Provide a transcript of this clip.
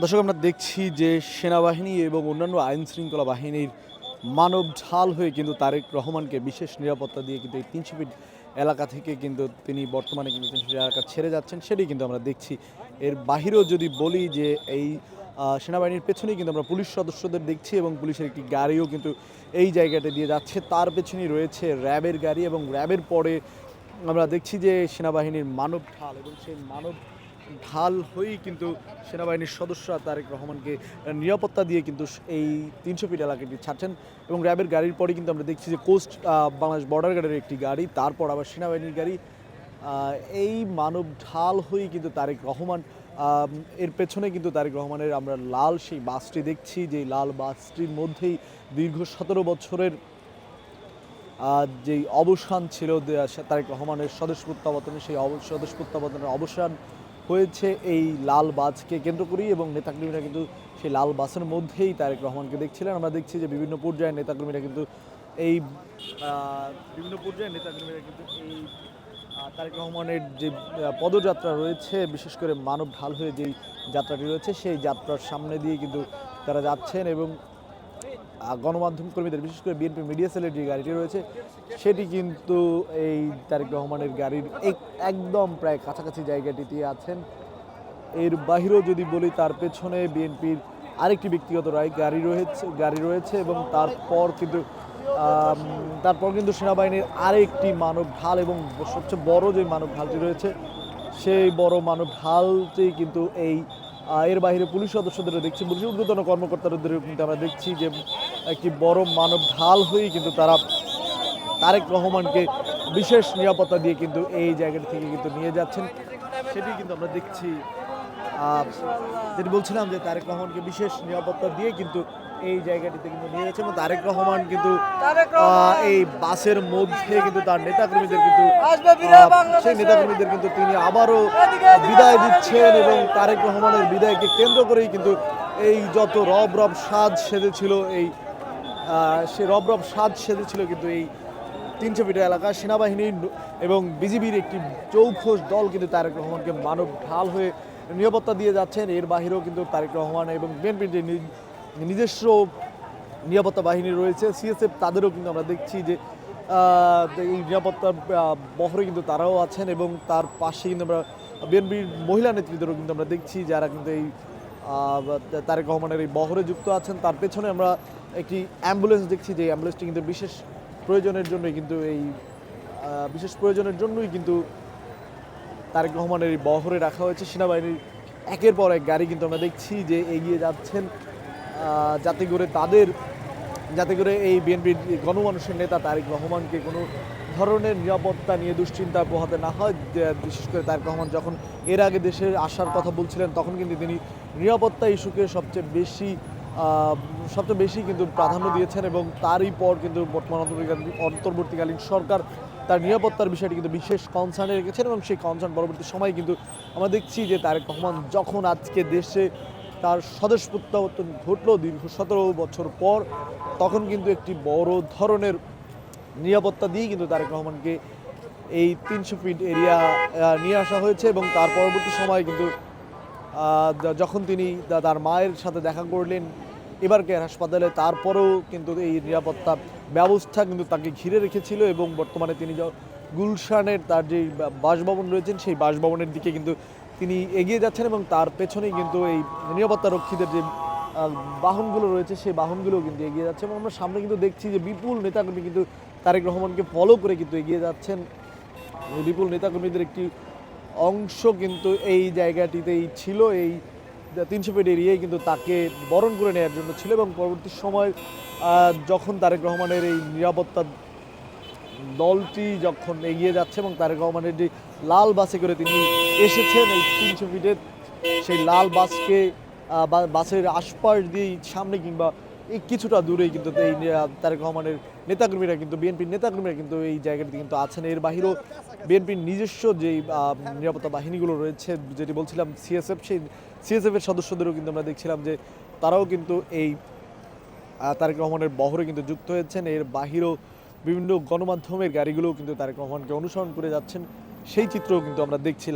দর্শক, আমরা দেখছি যে সেনাবাহিনী এবং অন্যান্য আইন শৃঙ্খলা বাহিনীর মানব ঢাল হয়ে কিন্তু তারেক রহমানকে বিশেষ নিরাপত্তা দিয়ে কিন্তু এই ৩০০ ফিট এলাকা থেকে কিন্তু তিনি বর্তমানে কিন্তু ৩০০ ফিট এলাকা ছেড়ে যাচ্ছেন, সেটাই কিন্তু আমরা দেখছি। এর বাহিরেও যদি বলি যে এই সেনাবাহিনীর পেছনেই কিন্তু আমরা পুলিশ সদস্যদের দেখছি এবং পুলিশের একটি গাড়িও কিন্তু এই জায়গাটা দিয়ে যাচ্ছে। তার পেছনেই রয়েছে র্যাবের গাড়ি এবং র্যাবের পরে আমরা দেখছি যে সেনাবাহিনীর মানব ঢাল এবং সেই মানব ঢাল হয়েই কিন্তু সেনাবাহিনীর সদস্যরা তারেক রহমানকে নিরাপত্তা দিয়ে কিন্তু এই ৩০০ ফিট এলাকাটি ছাড়ছেন। এবং র্যাবের গাড়ির পরে কিন্তু আমরা দেখছি যে কোস্ট বাংলাদেশ বর্ডার গার্ডের একটি গাড়ি, তারপর আবার সেনাবাহিনীর গাড়ি। এই মানব ঢাল হয়েই কিন্তু তারেক রহমান, এর পেছনে কিন্তু তারেক রহমানের আমরা লাল সেই বাসটি দেখছি, যে লাল বাসটির মধ্যেই দীর্ঘ ১৭ বছরের যেই অবসান ছিল তারেক রহমানের স্বদেশ প্রত্যাবর্তনে, সেই স্বদেশ প্রত্যাবর্তনের অবসান হয়েছে এই লাল বাসকে কেন্দ্র করেই। এবং নেতাকর্মীরা কিন্তু সেই লাল বাসের মধ্যেই তারেক রহমানকে দেখছিলেন। আমরা দেখছি যে বিভিন্ন পর্যায়ে নেতাকর্মীরা কিন্তু এই তারেক রহমানের যে পদযাত্রা রয়েছে, বিশেষ করে মানব ঢাল হয়ে যেই যাত্রাটি রয়েছে, সেই যাত্রার সামনে দিয়ে কিন্তু তারা যাচ্ছেন। এবং গণমাধ্যম কর্মীদের, বিশেষ করে বিএনপি মিডিয়া সেলের যে গাড়িটি রয়েছে, সেটি কিন্তু এই তারেক রহমানের গাড়ির একদম প্রায় কাছাকাছি জায়গাটিতে আছেন। এর বাহিরেও যদি বলি, তার পেছনে বিএনপির আরেকটি ব্যক্তিগত গাড়ি রয়েছে এবং তারপর কিন্তু সেনাবাহিনীর আরেকটি মানব ঢাল এবং সবচেয়ে বড় যে মানব ঢালটি রয়েছে, সেই বড় মানব ঢালটি কিন্তু এর বাইরে পুলিশ সদস্যদেরও দেখছি, পুলিশের ঊর্ধ্বতন কর্মকর্তাদেরও কিন্তু আমরা দেখছি যে একটি বড় মানব ঢাল হয়েই কিন্তু তারা তারেক রহমানকে বিশেষ নিরাপত্তা দিয়ে কিন্তু এই জায়গাটি থেকে কিন্তু নিয়ে যাচ্ছেন। সেটি কিন্তু আমরা দেখছি, যেটি বলছিলাম যে তারেক রহমানকে বিশেষ নিরাপত্তা দিয়ে কিন্তু এই জায়গাটিতে কিন্তু নিয়ে যাচ্ছে। এবং তারেক রহমান কিন্তু এই বাসের মধ্যে কিন্তু তার নেতাকর্মীদের কিন্তু তিনি আবারও বিদায় দিচ্ছেন। এবং তারেক রহমানের বিদায়কে কেন্দ্র করেই কিন্তু এই যত রব সাজ সেজেছিল, সে রব সাজ সেজেছিল কিন্তু এই ৩০০ ফিট এলাকা। সেনাবাহিনী এবং বিজিবির একটি যৌথ দল কিন্তু তারেক রহমানকে মানব ঢাল হয়ে নিরাপত্তা দিয়ে যাচ্ছেন। এর বাহিরেও কিন্তু তারেক রহমান এবং বিএনপির যে নিজস্ব নিরাপত্তা বাহিনী রয়েছে, সিএসএফ, তাদেরও কিন্তু আমরা দেখছি যে এই নিরাপত্তার বহরে কিন্তু তারাও আছেন। এবং তার পাশে কিন্তু আমরা বিএনপির মহিলা নেতৃত্বেরও কিন্তু আমরা দেখছি, যারা কিন্তু এই তারেক রহমানের এই বহরে যুক্ত আছেন। তার পেছনে আমরা একটি অ্যাম্বুলেন্স দেখছি, যে অ্যাম্বুলেন্সটি কিন্তু বিশেষ প্রয়োজনের জন্যই কিন্তু তারেক রহমানের এই বহরে রাখা হয়েছে। সেনাবাহিনীর একের পর এক গাড়ি কিন্তু আমরা দেখছি যে এগিয়ে যাচ্ছেন, যাতে করে এই বিএনপির গণমানুষের নেতা তারেক রহমানকে কোনো ধরনের নিরাপত্তা নিয়ে দুশ্চিন্তা পোহাতে না হয়। বিশেষ করে তারেক রহমান যখন এর আগে দেশের আসার কথা বলছিলেন, তখন কিন্তু তিনি নিরাপত্তা ইস্যুকে সবচেয়ে বেশি কিন্তু প্রাধান্য দিয়েছেন। এবং তারই পর কিন্তু বর্তমান অন্তর্বর্তীকালীন সরকার তার নিরাপত্তার বিষয়টি কিন্তু বিশেষ কনসার্নে রেখেছেন। এবং সেই কনসার্ন পরবর্তী সময় কিন্তু আমরা দেখছি যে তারেক রহমান যখন আজকে দেশে তার স্বদেশ প্রত্যাবর্তন ঘটলো দীর্ঘ ১৭ বছর পর, তখন কিন্তু একটি বড় ধরনের নিরাপত্তা দিয়ে কিন্তু তারেক রহমানকে এই ৩০০ ফিট এরিয়া নিয়ে আসা হয়েছে। এবং তার পরবর্তী সময় কিন্তু যখন তিনি তার মায়ের সাথে দেখা করলেন এবার কেয়ার হাসপাতালে, তারপরেও কিন্তু এই নিরাপত্তা ব্যবস্থা কিন্তু তাকে ঘিরে রেখেছিল। এবং বর্তমানে তিনি গুলশানের তার যে বাসভবন রয়েছেন, সেই বাসভবনের দিকে কিন্তু তিনি এগিয়ে যাচ্ছেন। এবং তার পেছনেই কিন্তু এই নিরাপত্তা রক্ষীদের যে বাহনগুলো রয়েছে, সেই বাহনগুলো কিন্তু এগিয়ে যাচ্ছে। এবং আমরা সামনে কিন্তু দেখছি যে বিপুল নেতাকর্মী কিন্তু তারেক রহমানকে ফলো করে কিন্তু এগিয়ে যাচ্ছেন। এই বিপুল নেতাকর্মীদের একটি অংশ কিন্তু এই জায়গাটিতেই ছিল, এই ৩০০ ফিট এরিয়ায় কিন্তু তাকে বরণ করে নেওয়ার জন্য ছিল। এবং পরবর্তী সময় যখন তারেক রহমানের এই নিরাপত্তা দলটি যখন এগিয়ে যাচ্ছে এবং তারেক রহমানের যে লাল বাসে করে তিনি এসেছেন এই ৩০০ ফিটের, সেই লাল বাসের আশপাশ দিয়ে সামনে কিংবা এই কিছুটা দূরেই কিন্তু এই তারেক রহমানের নেতাকর্মীরা কিন্তু বিএনপির নেতাকর্মীরা কিন্তু এই জায়গাটিতে কিন্তু আছেন। এর বাহিরেও বিএনপির নিজস্ব যেই নিরাপত্তা বাহিনীগুলো রয়েছে, যেটি বলছিলাম সিএসএফ, সেই সিএসএফের সদস্যদেরও কিন্তু আমরা দেখছিলাম যে তারাও কিন্তু এই তারেক রহমানের বহরে কিন্তু যুক্ত হয়েছেন। এর বাহিরেও বিভিন্ন গণমাধ্যমের গাড়িগুলোও কিন্তু তারেক রহমানকে অনুসরণ করে যাচ্ছেন, সেই চিত্রও কিন্তু আমরা দেখছিলাম।